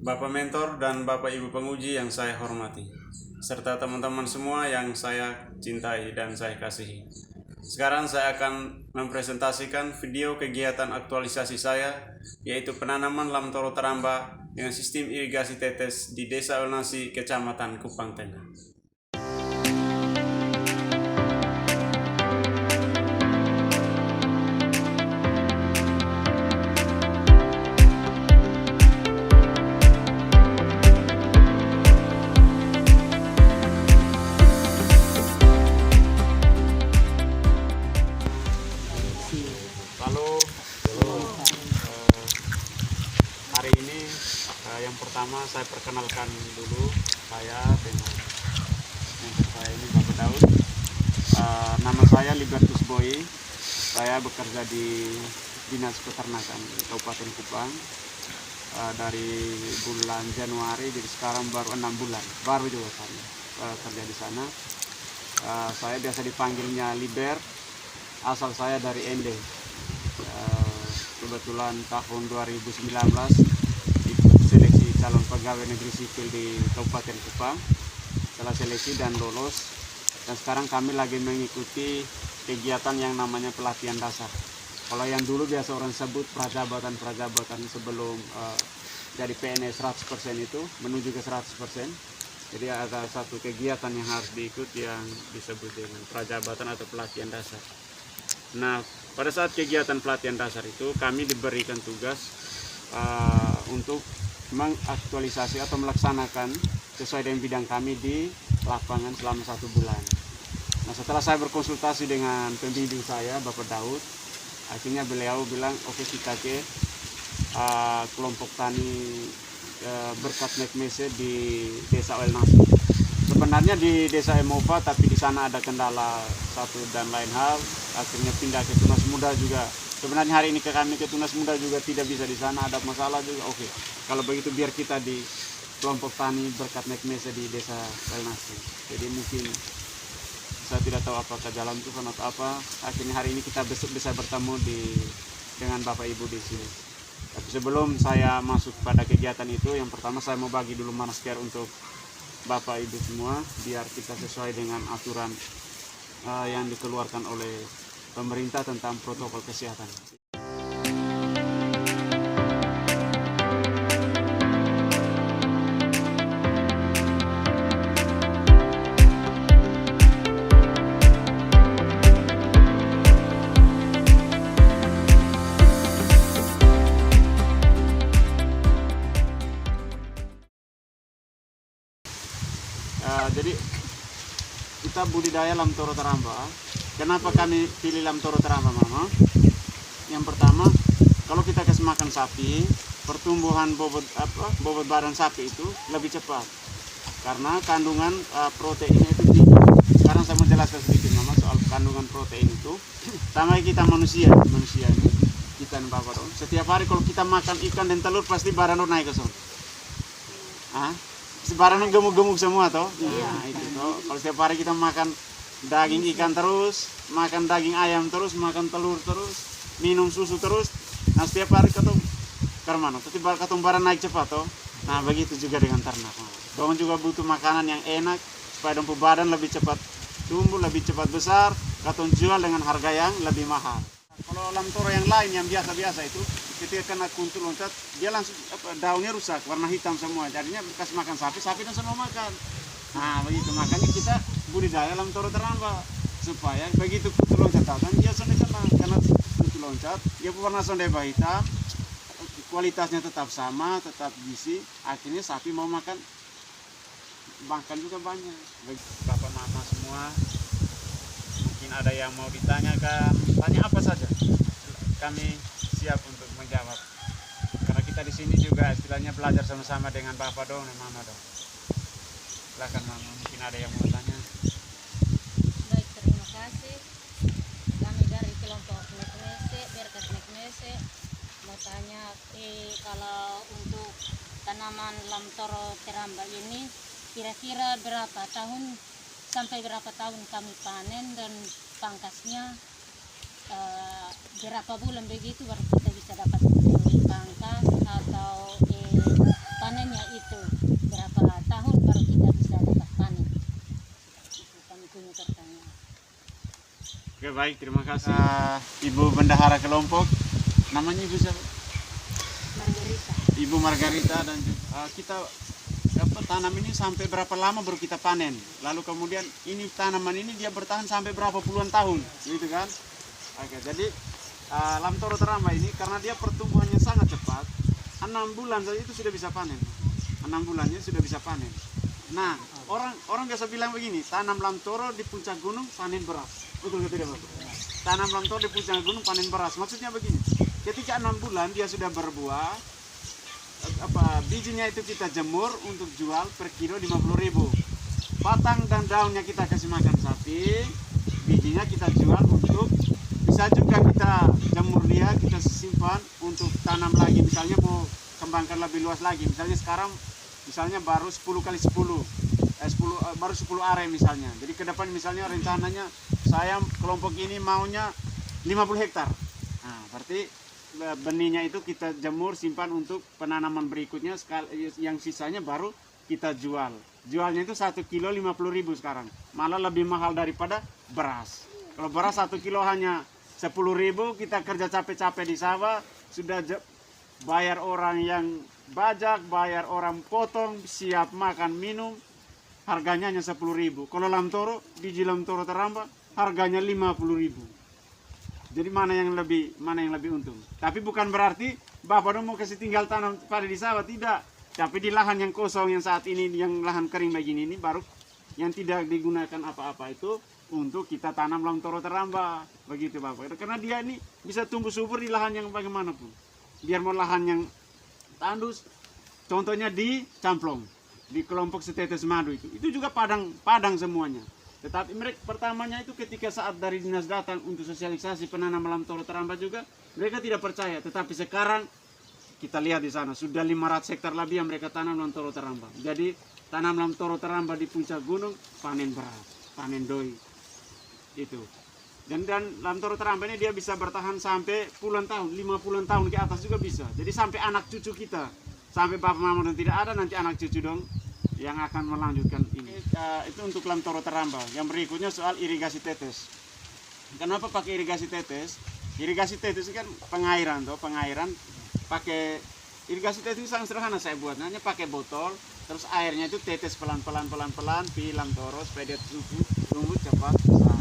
Bapak Mentor dan Bapak Ibu penguji yang saya hormati, serta teman-teman semua yang saya cintai dan saya kasihi. Sekarang saya akan mempresentasikan video kegiatan aktualisasi saya, yaitu penanaman lam toro teramba dengan sistem irigasi tetes di Desa Elnasi, Kecamatan Kupang Tengah. Hari ini yang pertama saya perkenalkan dulu saya dengan mentor saya ini Bapak Daud. Nama saya Libertus Boy. Saya bekerja di Dinas Peternakan Kabupaten Kupang dari bulan Januari, jadi sekarang baru 6 bulan, baru juga saya kerja di sana. Saya biasa dipanggilnya Liber, asal saya dari Ende. Kebetulan tahun 2019 ikut seleksi calon pegawai negeri sipil di Kabupaten Kupang, setelah seleksi dan lolos, dan sekarang kami lagi mengikuti kegiatan yang namanya pelatihan dasar. Kalau yang dulu biasa orang sebut prajabatan sebelum jadi PNS 100% itu menuju ke 100%. Jadi ada satu kegiatan yang harus diikuti yang disebut dengan prajabatan atau pelatihan dasar. Nah, pada saat kegiatan pelatihan dasar itu kami diberikan tugas untuk mengaktualisasi atau melaksanakan sesuai dengan bidang kami di lapangan selama 1 bulan. Nah, setelah saya berkonsultasi dengan pembimbing saya, Bapak Daud, akhirnya beliau bilang, oke, kita ke kelompok tani Berkat Mekmese di Desa Elnasi. Sebenarnya di Desa Emova, tapi di sana ada kendala satu dan lain hal, akhirnya pindah ke Tunas Muda juga. Sebenarnya hari ini kami ke Tunas Muda juga tidak bisa di sana, ada masalah juga. Oke, kalau begitu biar kita di kelompok tani Berkat Mekmese di Desa Elnasi. Jadi mungkin saya tidak tahu apakah jalan Tuhan atau apa. Akhirnya hari ini kita bisa bertemu dengan Bapak Ibu di sini. Tapi sebelum saya masuk pada kegiatan itu, yang pertama saya mau bagi dulu masker untuk Bapak Ibu semua, biar kita sesuai dengan aturan yang dikeluarkan oleh pemerintah tentang protokol kesehatan. Jadi kita budidaya lam toro teramba. Kenapa kami pilih lam toro teramba, Mama? Yang pertama, kalau kita kasih makan sapi, pertumbuhan bobot badan sapi itu lebih cepat karena kandungan proteinnya itu tinggi. Sekarang saya mau jelaskan sedikit, Mama, soal kandungan protein itu. Sama kita manusia ini, kita nih Bapak dong. Setiap hari kalau kita makan ikan dan telur pasti badan naik ke sana. Sebarannya gemuk-gemuk semua toh. Nah, itu toh. Kalau setiap hari kita makan daging ikan terus, makan daging ayam terus, makan telur terus, minum susu terus, nah setiap hari ketemu karmano, tapi ketemu barang naik cepat toh. Nah, begitu juga dengan ternak. Dong juga butuh makanan yang enak supaya dong badan lebih cepat tumbuh, lebih cepat besar, katong jual dengan harga yang lebih mahal. Kalau lam toro yang lain yang biasa-biasa itu, ketika kena kuntul loncat, dia langsung daunnya rusak, warna hitam semua. Jadinya bekas makan sapi dan semua makan. Nah, begitu makanya kita budidaya lam toro teramba supaya begitu kuntul loncat datang, dia sonde kena. Karena kuntul loncat, dia warna sonde hitam, kualitasnya tetap sama, tetap gizi. Akhirnya sapi mau makan juga banyak. Bapak mama semua, mungkin ada yang mau ditanyakan, tanya apa saja, kami siap untuk menjawab. Karena kita di sini juga istilahnya belajar sama-sama dengan Bapak dong dan Mama dong. Silakan Mama, mungkin ada yang mau tanya. Baik, terima kasih. Kami dari kelompok Mekmese, Berkat Mekmese, mau tanya kalau untuk tanaman lam toro teramba ini kira-kira berapa tahun sampai berapa tahun kami panen dan pangkasnya berapa bulan begitu baru kita bisa dapat pangkas atau panennya baik, terima kasih. Ibu Bendahara kelompok, namanya Ibu siapa? Margarita. Ibu Margarita, dan kita tanam ini sampai berapa lama baru kita panen. Lalu kemudian ini tanaman ini dia bertahan sampai berapa puluhan tahun, gitu kan? Oke, jadi lam toro teramba ini karena dia pertumbuhannya sangat cepat, 6 bulan saja itu sudah bisa panen. 6 bulannya sudah bisa panen. Nah, orang biasa bilang begini, tanam lam toro di puncak gunung panen beras. Betul tidak, Bapak? Tanam lam toro di puncak gunung panen beras. Maksudnya begini, ketika 6 bulan dia sudah berbuah, bijinya itu kita jemur untuk jual per kilo 50.000. Batang dan daunnya kita kasih makan sapi, bijinya kita jual untuk, bisa juga kita jemur dia, kita simpan untuk tanam lagi, misalnya mau kembangkan lebih luas lagi. Misalnya sekarang baru 10 kali 10, baru 10 area misalnya. Jadi ke depan misalnya rencananya saya kelompok ini maunya 50 hektar. Nah, berarti benihnya itu kita jemur, simpan untuk penanaman berikutnya, yang sisanya baru kita jual. Jualnya itu 1 kilo 50.000 sekarang, malah lebih mahal daripada beras. Kalau beras 1 kilo hanya 10.000, kita kerja capek-capek di sawah, sudah bayar orang yang bajak, bayar orang potong, siap makan minum, harganya hanya 10.000. Kalau lam toro, biji lam toro teramba harganya 50.000. Jadi mana yang lebih untung? Tapi bukan berarti Bapak dong mau kasih tinggal tanam pada di sawah, tidak. Tapi di lahan yang kosong yang saat ini, yang lahan kering begini ini, baru yang tidak digunakan apa-apa itu untuk kita tanam lam toro teramba, begitu Bapak. Karena dia ini bisa tumbuh subur di lahan yang bagaimanapun. Biar mau lahan yang tandus, contohnya di Camplong, di kelompok setetes madu itu juga padang semuanya. Tetapi mereka pertamanya itu ketika saat dari dinas datang untuk sosialisasi penanaman lam toro teramba juga, mereka tidak percaya. Tetapi sekarang kita lihat di sana sudah 500 hektar lebih yang mereka tanam lam toro teramba. Jadi tanam lam toro teramba di puncak gunung, panen beras, panen doi itu. Dan lam toro teramba ini dia bisa bertahan sampai puluhan tahun, 50 tahun ke atas juga bisa. Jadi sampai anak cucu kita, sampai bapak mama dan tidak ada, nanti anak cucu dong yang akan melanjutkan ini. Itu untuk lam toro teramba. Yang berikutnya soal irigasi tetes. Kenapa pakai irigasi tetes? Irigasi tetes kan pengairan pakai irigasi tetes sangat sederhana saya buat. Hanya pakai botol, terus airnya itu tetes pelan-pelan di lam toro supaya dia tumbuh cepat besar.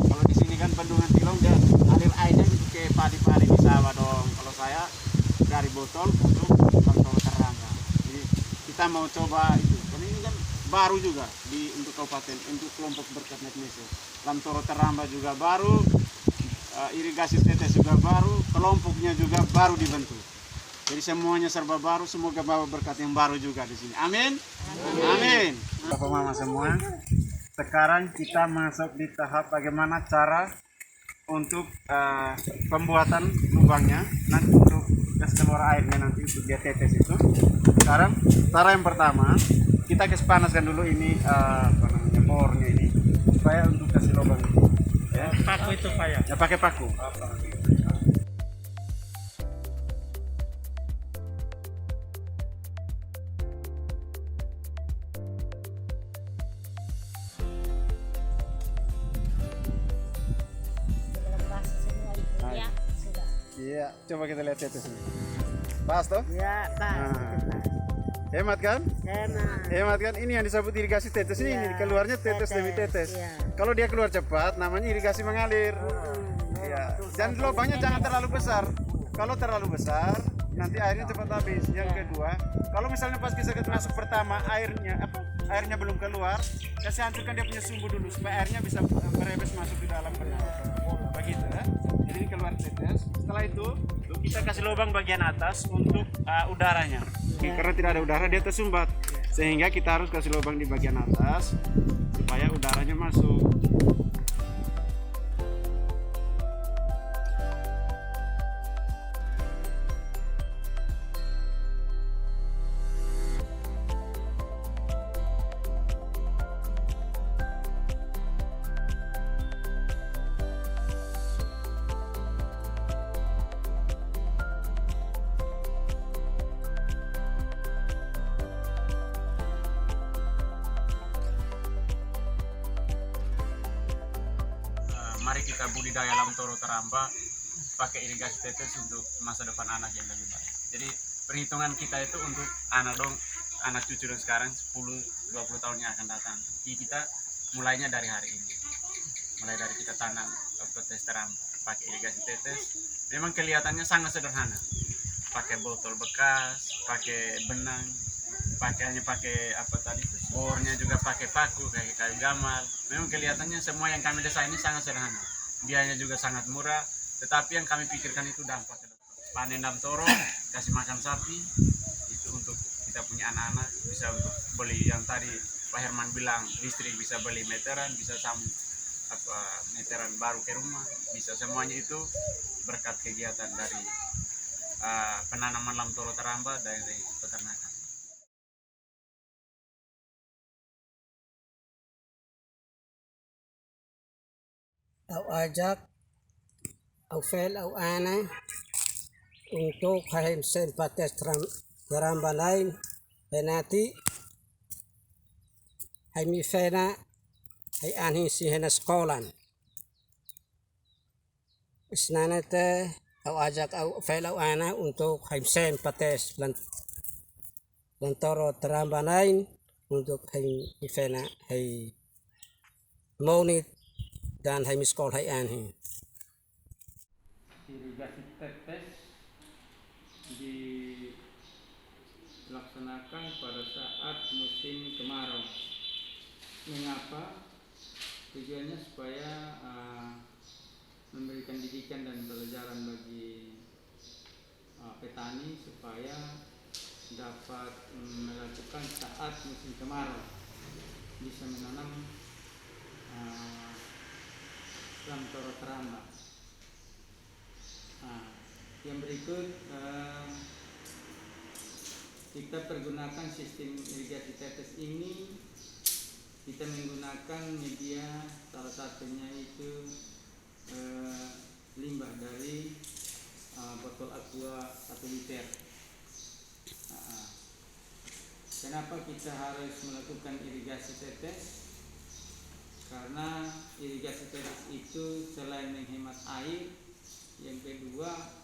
Kalau di sini kan bendungan Tilong, dia alir airnya itu ke padi-padi di sawah dong. Kalau saya dari botol untuk lam toro teramba. Jadi kita mau coba itu. Karena ini kan baru juga untuk kabupaten, untuk kelompok berkat Neknese. Lam toro teramba juga baru, irigasi tetes juga baru, kelompoknya juga baru dibentuk. Jadi semuanya serba baru, semoga bawa berkat yang baru juga di sini. Amin. Amin. Bapak mama semua, sekarang kita masuk di tahap bagaimana cara untuk pembuatan lubangnya, nanti untuk gas keluar airnya nanti untuk dia tetes itu. Sekarang cara yang pertama, kita kasih panaskan dulu ini bornya ini supaya untuk kasih lubang itu. Ya. Paku itu Pak ya? Ya pakai paku. Lepas semua itu ya sudah. Iya, coba kita lihat tetes ini. Pas toh? Ya, Pak. Hemat kan? Enak. Hemat kan? Ini yang disebut irigasi tetes ini, Iya, keluarnya tetes demi tetes. iya. Kalau dia keluar cepat, namanya irigasi mengalir. Iya. Dan lubangnya jangan terlalu besar. Kalau terlalu besar, nanti airnya cepat habis. Yang kedua, kalau misalnya pas kita masuk pertama airnya belum keluar, kasih hancurkan dia punya sumbu dulu supaya airnya bisa merebes masuk di dalam benar. Begitu ya. Jadi ini keluar tetes. Setelah itu kita kasih lubang bagian atas untuk udaranya. Karena tidak ada udara dia tersumbat, sehingga kita harus kasih lubang di bagian atas supaya udaranya masuk. kita budidaya lam toro teramba pakai irigasi tetes untuk masa depan anak yang lebih baik. Jadi perhitungan kita itu untuk anak cucu dan sekarang 10-20 tahun yang akan datang. Jadi kita mulainya dari hari ini. Mulai dari kita tanam tetes teramba pakai irigasi tetes. Memang kelihatannya sangat sederhana. Pakai botol bekas, pakai benang, hanya pakai apa tadi, bornya juga pakai paku kayak kayu gamal. Memang kelihatannya semua yang kami desain ini sangat sederhana, biayanya juga sangat murah, tetapi yang kami pikirkan itu dampak panen lam toro, kasih makan sapi, itu untuk kita punya anak-anak bisa untuk beli yang tadi Pak Herman bilang, listrik bisa beli meteran, bisa meteran baru ke rumah, bisa semuanya itu berkat kegiatan dari penanaman lam toro teramba dari peternakan. Au ajak, au fel, au ana untuk kahim sen pates teramba lain penati hai mi fena hai anhi si hena sekolan isnana te au ajak au fel au ana untuk hai sen pates lantoro teramba lain untuk hai mi fena hai monit dan hai mi sekolah hai anhi. Irigasi tetes dilaksanakan pada saat musim kemarau. Mengapa? Tujuannya supaya memberikan didikan dan pelajaran bagi petani supaya dapat melakukan saat musim kemarau, bisa menanam lam toro teramba. Yang berikut kita pergunakan sistem irigasi tetes ini. Kita menggunakan media, salah satunya itu limbah dari botol aqua 1 liter. Kenapa kita harus melakukan irigasi tetes? Karena irigasi tetes itu selain menghemat air, yang kedua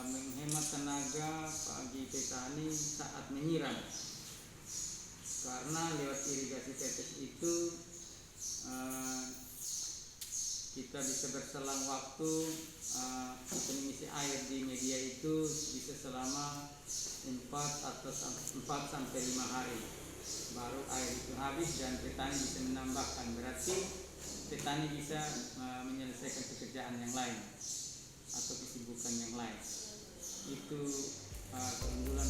menghemat tenaga bagi petani saat menyiram. Karena lewat irigasi tetes itu kita bisa berselang waktu, kita mengisi air di media itu bisa selama 4 sampai 5 hari baru air itu habis dan petani bisa menambahkan. Berarti petani bisa menyelesaikan pekerjaan yang lain atau kesibukan yang lain. Itu keunggulan